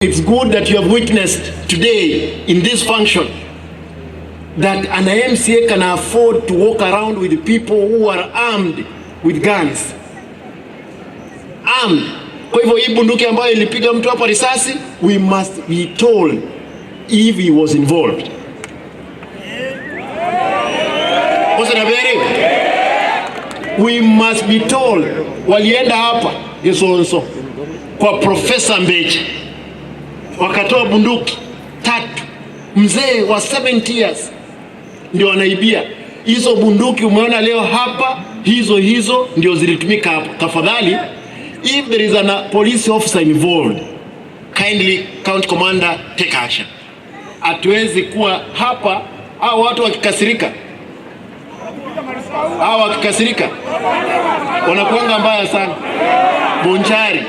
It's good that you have witnessed today in this function that an MCA can afford to walk around with people who are armed with guns. Armed. Kwa hivyo hii bunduki ambayo ilipiga mtu hapa risasi, we must be told if he was involved. We must be told walienda hapa Gesonso kwa Professor Mbeche wakatoa bunduki 3, mzee wa 70 years ndio wanaibia hizo bunduki. Umeona leo hapa, hizo ndio zilitumika hapo. Tafadhali, if there is a police officer involved, kindly county commander take action. Hatuwezi kuwa hapa hao watu wakikasirika, wanakuanga mbaya sana Bonchari,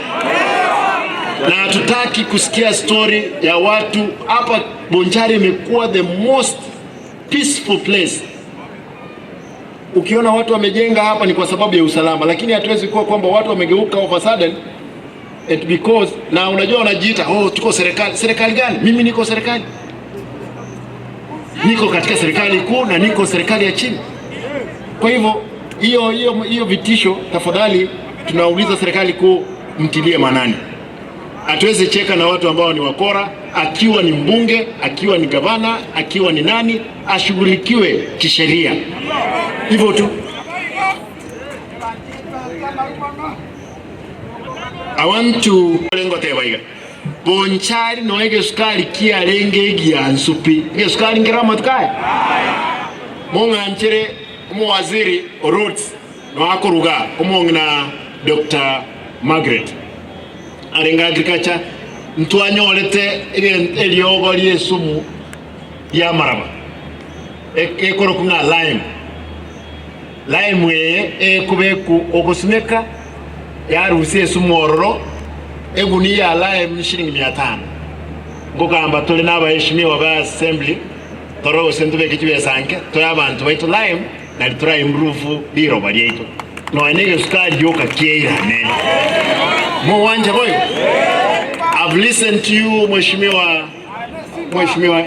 na hatutaki kusikia story ya watu hapa. Bonchari imekuwa the most peaceful place. Ukiona watu wamejenga hapa ni kwa sababu ya usalama, lakini hatuwezi kuwa kwamba watu wamegeuka over sudden because, na unajua wanajiita tuko serikali. Serikali gani? Mimi niko serikali, niko katika serikali kuu na niko serikali ya chini. Kwa hivyo hiyo vitisho, tafadhali tunauliza serikali kuu mtilie manani. Hatuwezi cheka na watu ambao ni wakora. Akiwa ni mbunge, akiwa ni gavana, akiwa ni nani, ashughulikiwe kisheria. Hivyo tu. I want to lengo tebaiga Bonchari no ege sukari kia lenge gia nsupi ege sukari ngirama tukaya monga nchere waziri roads no akoruga omongna Dr. Margaret arenga agriculture ntwanyolete eliogo lyesumu ya maraba ekoro kunga lime kubeku okosimeka yarusie sumororo eguni ya lime shilingi 500 ngokamba tole n'abaheshimiwa ba assembly toro sentube kichiwe sanke to abantu baitu lime na try improve biro balieto no anege sukari yoka kiera nene mo wanja boy. I've listened to you mheshimiwa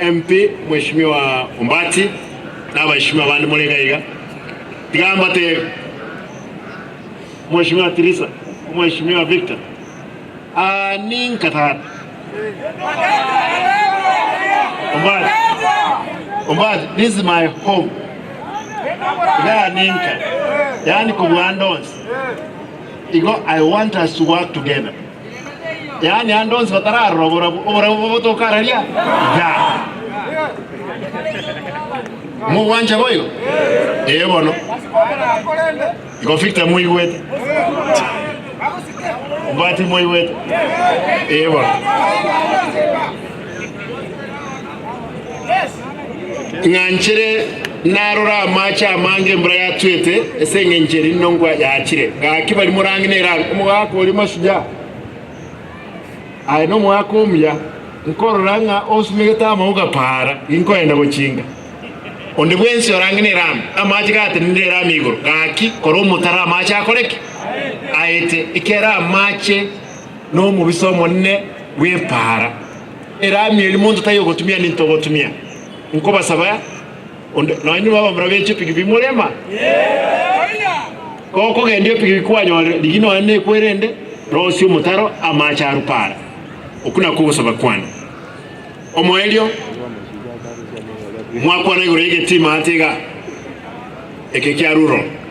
MP, mheshimiwa Umbati na mheshimiwa Bandi Mulegaiga tigamba te mheshimiwa Tirisa, mheshimiwa Victor ninkata Umbati, this is my home. Ya ninka yani kubwandons I want us to work together. Yani andons watararo obora karalia ya mu wanja boyo bono iko fikta muy wet Umbati muy wet bono nganchere narora macha mange mbra ya twete esenge njeri nongwa ya chire ngakibali murangi ne ra umwako uri mashujaa no mwako umya nkororanga osumigeta mauga para inkoenda gochinga onde bwensi orangi ne ram amachi gate ndire ram igoro gaki koro mutara macha akoreke aete ikera mache no mubisomo nne we para erami eli muntu tayo gotumia ninto gotumia nkoba sabaya onde no anyu baba mrabeche pigi bimurema koko gendio pigi kwanyo ligino ane kwerende rosi mutaro amacha arupara okuna kubusaba kwana omoelio mwakwana igurege tima atega ekekya ruro